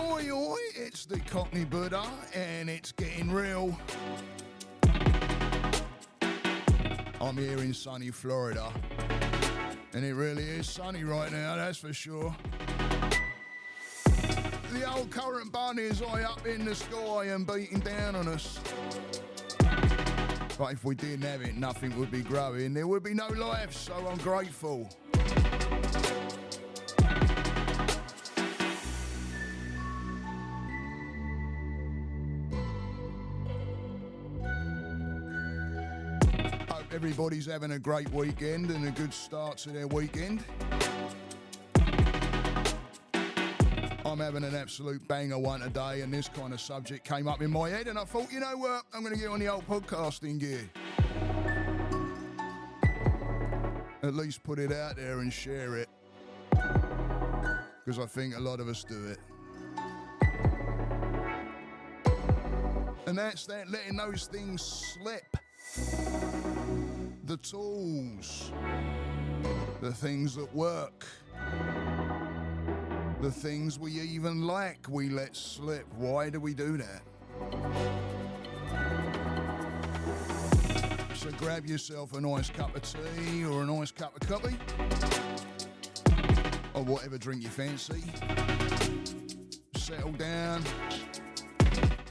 Oi, oi, it's the Cockney Buddha, and it's getting real. I'm here in sunny Florida, and it really is sunny right now, that's for sure. The old current bun is high up in the sky and beating down on us. But if we didn't have it, nothing would be growing. There would be no life, so I'm grateful. Hope everybody's having a great weekend and a good start to their weekend. I'm having an absolute banger one today, and this kind of subject came up in my head, and I thought, you know what, I'm going to get on the old podcasting gear. At least put it out there and share it, because I think a lot of us do it. And that's that, letting those things slip. The tools, the things that work, the things we even like, we let slip. Why do we do that? So grab yourself a nice cup of tea or a nice cup of coffee, or whatever drink you fancy. Settle down,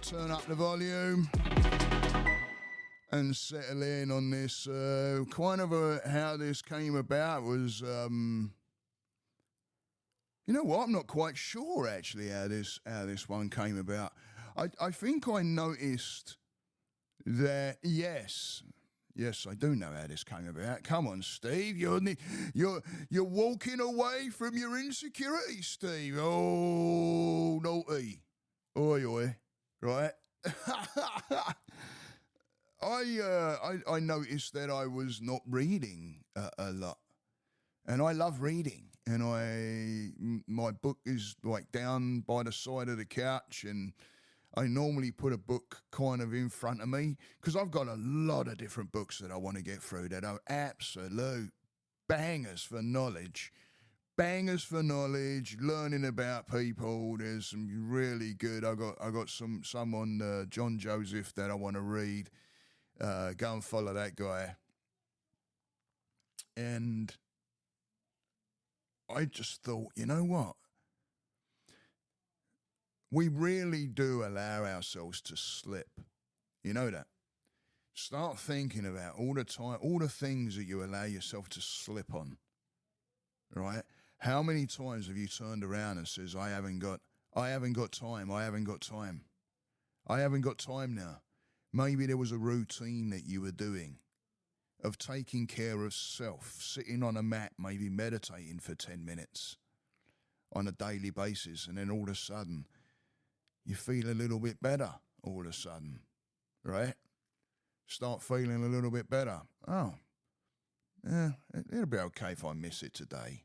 turn up the volume, and settle in on this. How this came about was... You know what? I'm not quite sure actually how this one came about. I think I noticed that yes, I do know how this came about. Come on, Steve, you're walking away from your insecurity, Steve. Oh, naughty, oi, right? I noticed that I was not reading a lot. And I love reading, and my book is like down by the side of the couch, and I normally put a book kind of in front of me, because I've got a lot of different books that I want to get through that are absolute bangers for knowledge, learning about people. There's some really good, I got some on John Joseph that I want to read. Go and follow that guy. And I just thought, you know what? We really do allow ourselves to slip. You know that? Start thinking about all the time, all the things that you allow yourself to slip on. Right? How many times have you turned around and says, I haven't got time now. Maybe there was a routine that you were doing of taking care of self, sitting on a mat, maybe meditating for 10 minutes on a daily basis, and then all of a sudden you feel a little bit better all of a sudden, right? Start feeling a little bit better. Oh, yeah, it'll be okay if I miss it today,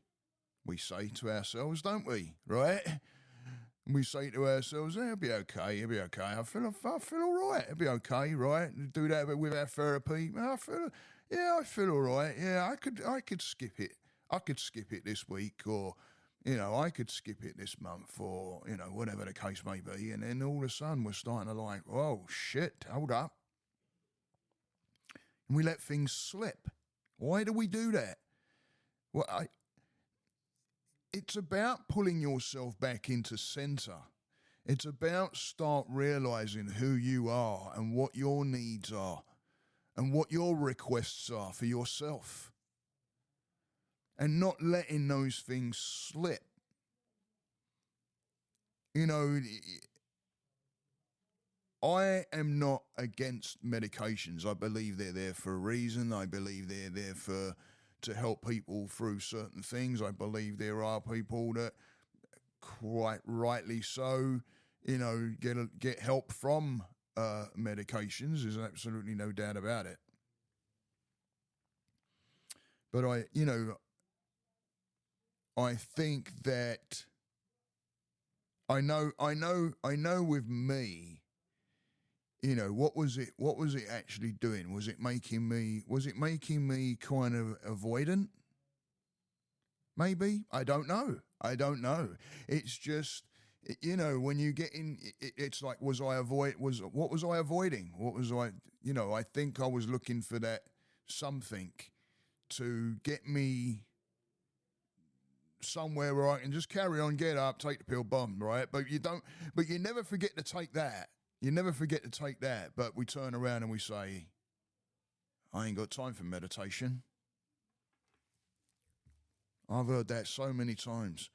we say to ourselves, don't we, right? We say to ourselves, it'll be okay. I feel all right. It'll be okay, right? Do that with our therapy. I feel all right. Yeah, I could skip it. I could skip it this week, or, I could skip it this month, or, whatever the case may be. And then all of a sudden we're starting to like, oh, shit, hold up. And we let things slip. Why do we do that? Well, it's about pulling yourself back into center. It's about start realizing who you are and what your needs are and what your requests are for yourself, and not letting those things slip. I am not against medications. I believe they're there for a reason. I believe they're there to help people through certain things. I believe there are people that, quite rightly so, get help from medications. There's absolutely no doubt about it. But I think that I know with me, what was it actually doing? Was it making me kind of avoidant? Maybe. I don't know. It's just, when you get in, it's like, what was I avoiding? What was I, I think I was looking for that something to get me somewhere where I can just carry on, get up, take the pill, bomb, right? But you never forget to take that. You never forget to take that. But we turn around and we say, I ain't got time for meditation. I've heard that so many times.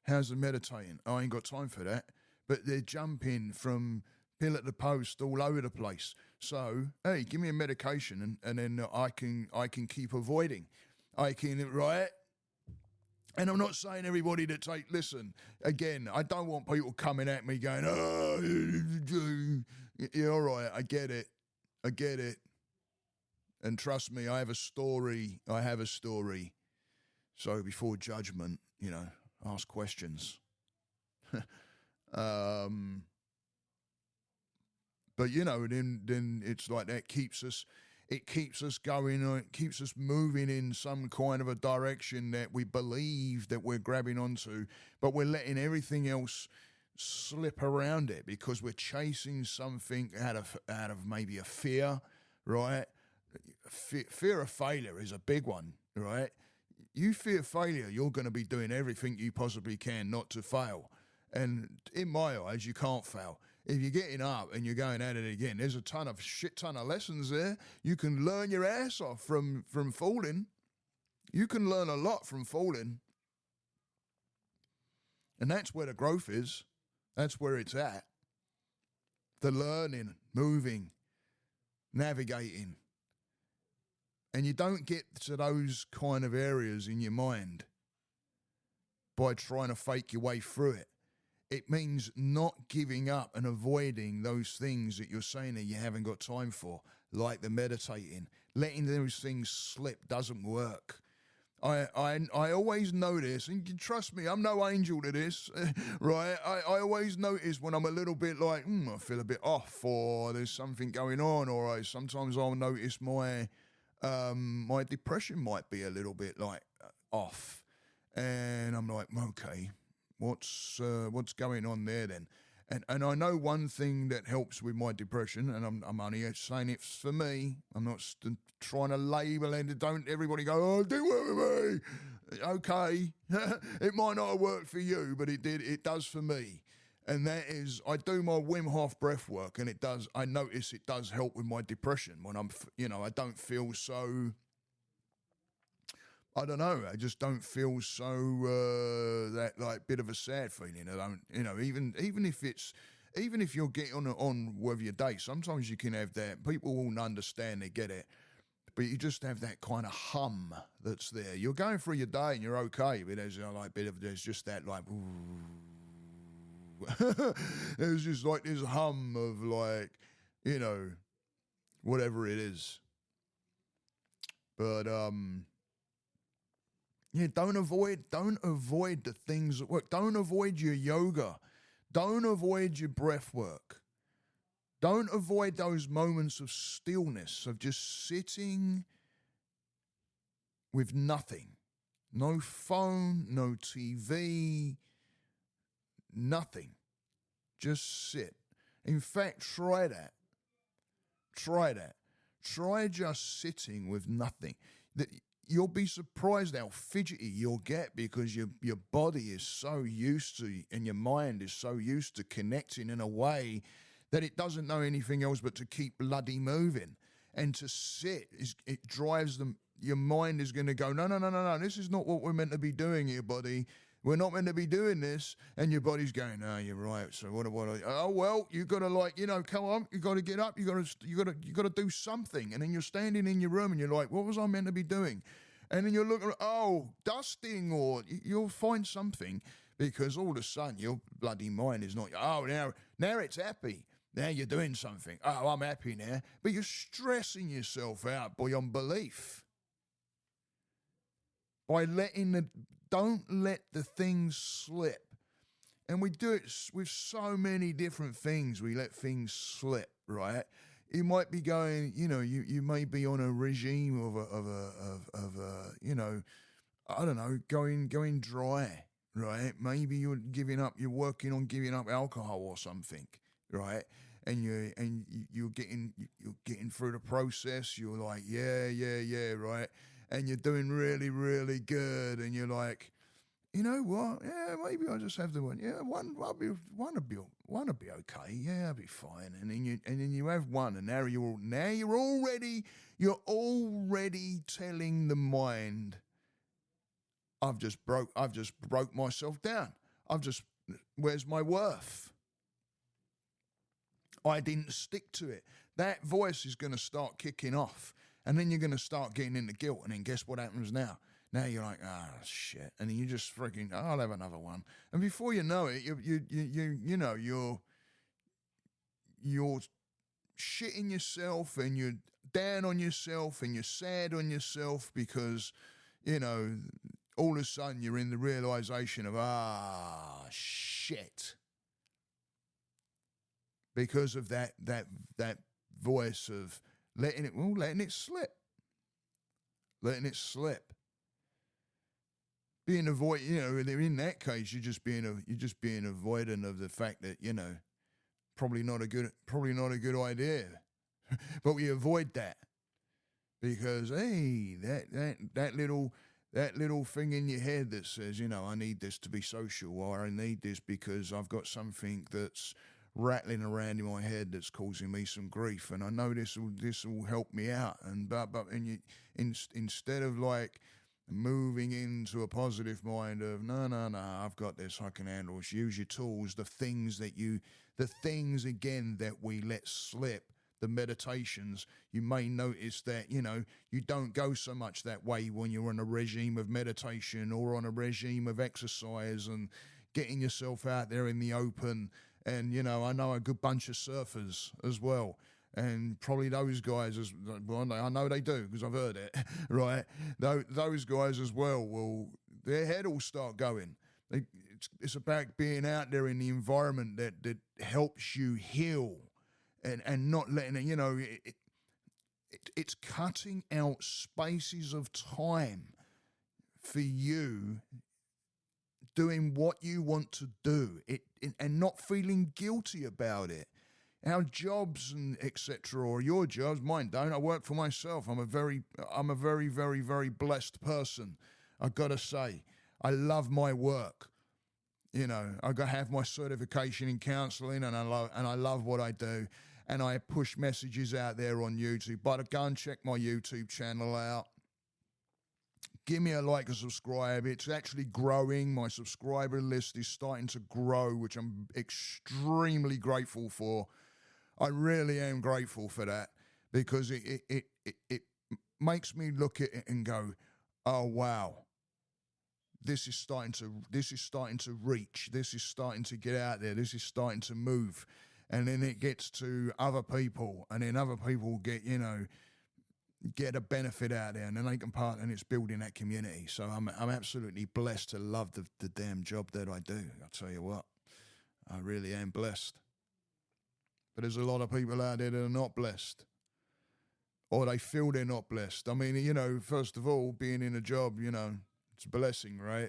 How's the meditating? I ain't got time for that. But they're jumping from pillar to post all over the place. So, hey, give me a medication and then I can keep avoiding. Right? And I'm not saying everybody listen, again, I don't want people coming at me going, oh, you're all right, I get it. And trust me, I have a story. So before judgment, ask questions. But then it's like that keeps us going, it keeps us moving in some kind of a direction that we believe that we're grabbing onto, but we're letting everything else slip around it because we're chasing something out of maybe a fear, right? Fear of failure is a big one, right? You fear failure, you're going to be doing everything you possibly can not to fail. And in my eyes, you can't fail. If you're getting up and you're going at it again, there's a shit ton of lessons there. You can learn your ass off from falling. You can learn a lot from falling. And that's where the growth is. That's where it's at. The learning, moving, navigating. And you don't get to those kind of areas in your mind by trying to fake your way through it. It means not giving up and avoiding those things that you're saying that you haven't got time for, like the meditating. Letting those things slip doesn't work. I always notice, and trust me, I'm no angel to this, right? I always notice when I'm a little bit like, I feel a bit off, or there's something going on, or sometimes I'll notice my depression might be a little bit like off, and I'm like, okay, what's going on there then? And I know one thing that helps with my depression, and I'm only saying it's for me. I'm not trying to label it. Don't everybody go, oh, it didn't work with me. Okay, it might not have worked for you, but it did. It does for me. And that is, I do my Wim Hof breath work, and it does. I notice it does help with my depression when I don't feel so. I don't know. I just don't feel so that like bit of a sad feeling. I don't, even if you're getting on with your day, sometimes you can have that. People won't understand, they get it, but you just have that kind of hum that's there. You're going through your day and you're okay, but there's there's just that like. There's just like this hum of like, whatever it is. But yeah, don't avoid the things that work. Don't avoid your yoga. Don't avoid your breath work. Don't avoid those moments of stillness, of just sitting with nothing. No phone, no TV, nothing. Just sit. In fact, try that. Try just sitting with nothing. You'll be surprised how fidgety you'll get because your body is so used to, and your mind is so used to connecting in a way that it doesn't know anything else but to keep bloody moving. And to sit, it drives them. Your mind is going to go, no, this is not what we're meant to be doing here, buddy. We're not meant to be doing this. And your body's going, no, you're right. So you got to come on, you got to get up, you got to do something. And then you're standing in your room and you're like, what was I meant to be doing? And then you're looking, dusting, or you'll find something, because all of a sudden your bloody mind is not, now it's happy. Now you're doing something. Oh, I'm happy now. But you're stressing yourself out beyond belief. By don't let the things slip. And we do it with so many different things. We let things slip, right? You might be going, you may be on a regime of I don't know, going dry, right? Maybe you're working on giving up alcohol or something, right? And you're getting through the process. You're like, yeah, right? And you're doing really, really good. And you're like, you know what? Yeah, maybe I'll just have the one. Yeah, one will be okay. Yeah, I'll be fine. And then you have one, and you're already telling the mind, I've just broke myself down. Where's my worth? I didn't stick to it. That voice is going to start kicking off, and then you're going to start getting into guilt. And then guess what happens now? Now you're like, shit, and then you just freaking, I'll have another one. And before you know it, you're shitting yourself, and you're down on yourself, and you're sad on yourself because, all of a sudden you're in the realization of, shit. Because of that voice of letting it slip. Being in that case, you're just being avoidant of the fact that, probably not a good idea. But we avoid that because, hey, that little thing in your head that says, I need this to be social, or I need this because I've got something that's rattling around in my head that's causing me some grief, and I know this will help me out. And instead of like moving into a positive mind of no, I've got this, I can handle it. Use your tools, the things again that we let slip. The meditations, you may notice that, you don't go so much that way when you're on a regime of meditation or on a regime of exercise and getting yourself out there in the open. And, I know a good bunch of surfers as well. And probably those guys, I know they do because I've heard it, right? Those guys as well, their head will start going. It's about being out there in the environment that helps you heal. And not letting it, it's cutting out spaces of time for you doing what you want to do, and not feeling guilty about it. Our jobs and etc., or your jobs, mine don't. I work for myself. I'm a very, very, very blessed person. I've got to say, I love my work. I have my certification in counselling, and I love what I do. And I push messages out there on YouTube. But go and check my YouTube channel out. Give me a like and subscribe. It's actually growing. My subscriber list is starting to grow, which I'm extremely grateful for. I really am grateful for that, because it makes me look at it and go, oh wow, this is starting to reach. This is starting to get out there. This is starting to move. And then it gets to other people, and then other people get a benefit out there, and then they can part, and it's building that community. So I'm absolutely blessed to love the damn job that I do. I'll tell you what, I really am blessed. But there's a lot of people out there that are not blessed, or they feel they're not blessed. I mean, first of all, being in a job, it's a blessing, right?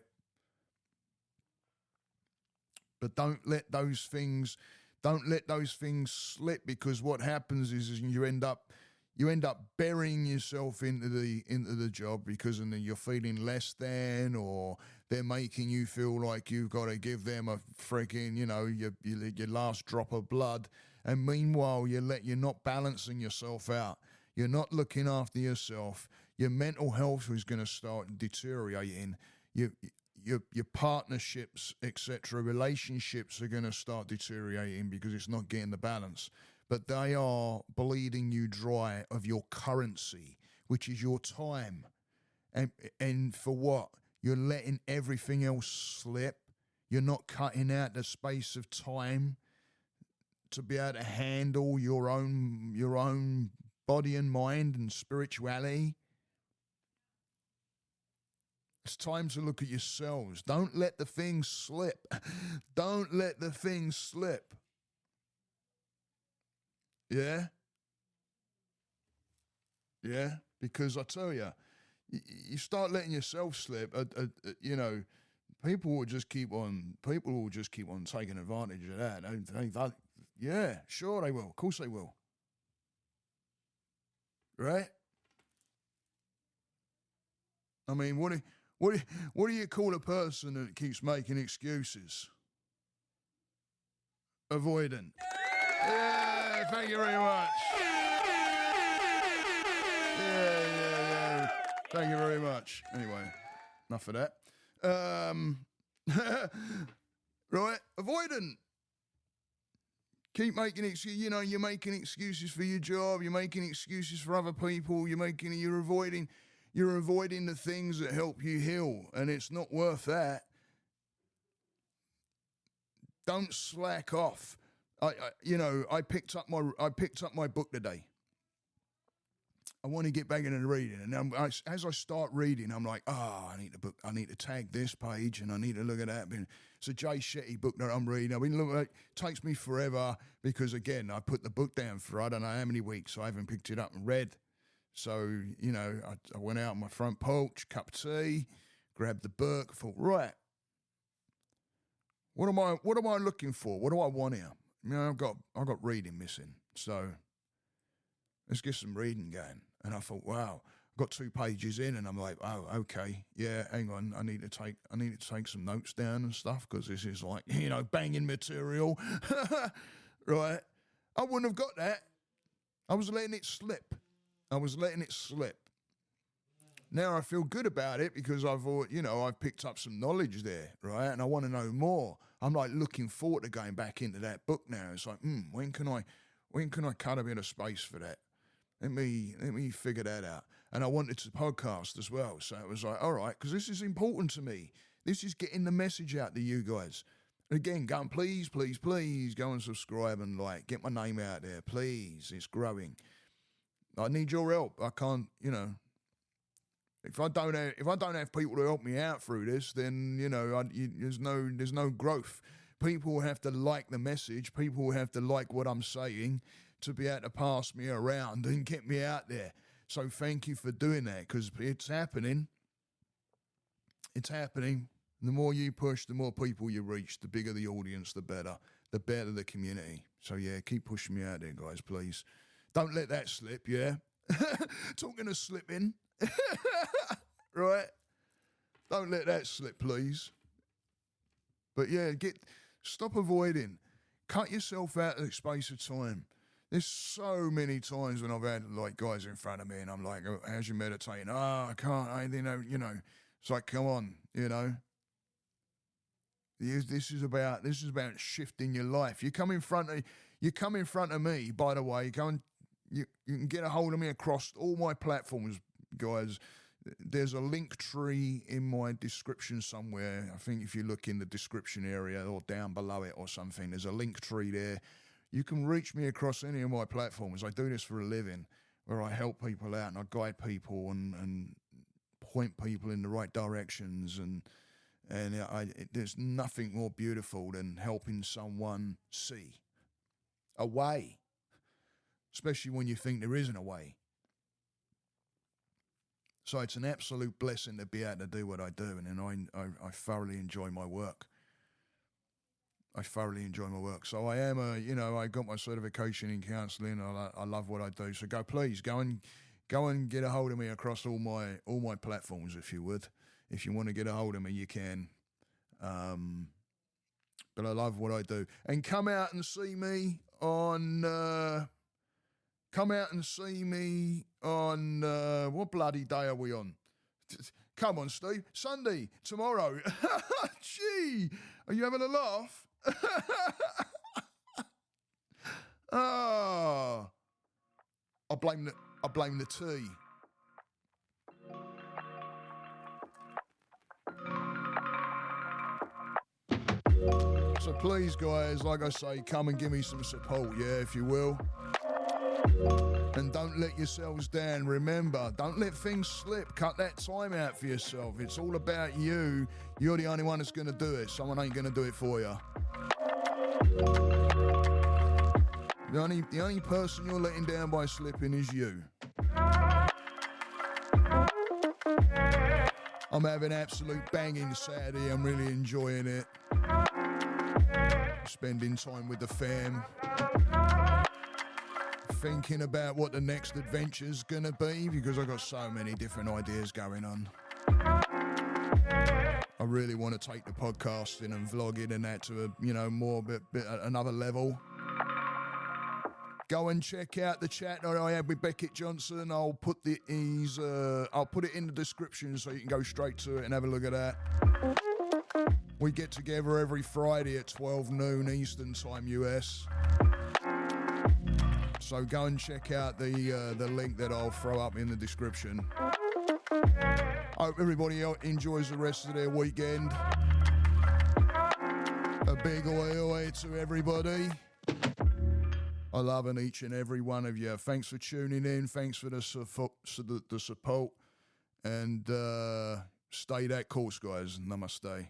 But don't let those things slip, because what happens is you end up burying yourself into the job, because then you're feeling less than, or they're making you feel like you've got to give them a freaking, your last drop of blood. And meanwhile, you're not balancing yourself out. You're not looking after yourself. Your mental health is going to start deteriorating. Your partnerships, etc., relationships are going to start deteriorating because it's not getting the balance. But they are bleeding you dry of your currency, which is your time. And for what? You're letting everything else slip. You're not cutting out the space of time to be able to handle your own body and mind and spirituality. It's time to look at yourselves. Don't let the things slip. Don't let the things slip. Yeah? Yeah? Because I tell you, you start letting yourself slip, people will just keep on taking advantage of that. Yeah, sure they will. Of course they will. Right? I mean, what do you call a person that keeps making excuses? Avoidant. Yeah, thank you very much. Yeah. Thank you very much. Anyway, enough of that. Right, avoidant. Keep making excuses. You know, you're making excuses for your job. You're making excuses for other people. You're avoiding the things that help you heal, and it's not worth that. Don't slack off. I picked up my book today. I want to get back into reading, and as I start reading, I'm like, I need to tag this page, and I need to look at that. It's a Jay Shetty book that I'm reading. I've been looking at it. Takes me forever because, again, I put the book down for I don't know how many weeks, so I haven't picked it up and read. So, I went out on my front porch, cup of tea, grabbed the book, thought, right, what am I looking for? What do I want here? I've got reading missing, so let's get some reading going. And I thought, wow, I got 2 pages in, and I'm like, oh, okay, yeah, hang on, I need to take some notes down and stuff because this is like, banging material, right? I wouldn't have got that. I was letting it slip. Now I feel good about it because I've picked up some knowledge there, right? And I want to know more. I'm like looking forward to going back into that book now. It's like, when can I cut a bit of space for that? Let me figure that out. And I wanted to podcast as well. So it was like, all right, because this is important to me. This is getting the message out to you guys. Again, go and please go and subscribe and get my name out there. Please, it's growing. I need your help. I can't, if I don't have people to help me out through this, then there's no growth. People have to like the message. People have to like what I'm saying to be able to pass me around and get me out there. So thank you for doing that because it's happening. It's happening. The more you push, the more people you reach. The bigger the audience, the better. The better the community. So yeah, keep pushing me out there, guys, please. Don't let that slip, yeah? Talking of slipping. Right? Don't let that slip, please. But yeah, stop avoiding. Cut yourself out of the space of time. There's so many times when I've had guys in front of me and I'm like, oh, how's you meditating? I can't, It's like, come on, This is about shifting your life. You come in front of me, by the way, you can get a hold of me across all my platforms, guys. There's a link tree in my description somewhere. I think if you look in the description area or down below it or something, there's a link tree there. You can reach me across any of my platforms. I do this for a living where I help people out and I guide people and point people in the right directions. And there's nothing more beautiful than helping someone see a way, especially when you think there isn't a way. So it's an absolute blessing to be able to do what I do, and I thoroughly enjoy my work. So I am I got my certification in counselling. I love what I do. So please go and get a hold of me across all my platforms, if you would. If you want to get a hold of me, you can. But I love what I do. And come out and see me on what bloody day are we on? Come on, Steve. Sunday, tomorrow. Gee, are you having a laugh? I blame the tea. So please, guys, like I say, come and give me some support, yeah, if you will. And don't let yourselves down. Remember, don't let things slip. Cut that time out for yourself. It's all about you. You're the only one that's going to do it. Someone ain't going to do it for you. The only person you're letting down by slipping is you. I'm having absolute banging Saturday. I'm really enjoying it. Spending time with the fam. Thinking about what the next adventure's gonna be, because I've got so many different ideas going on. I really want to take the podcasting and vlogging and that to a, more bit another level. Go and check out the chat that I had with Becket Johnson. I'll put it in the description so you can go straight to it and have a look at that. We get together every Friday at 12 noon Eastern Time US. So go and check out the link that I'll throw up in the description. Hope everybody enjoys the rest of their weekend. A big oi to everybody. I love each and every one of you. Thanks for tuning in. Thanks for the support. And stay that course, guys. Namaste.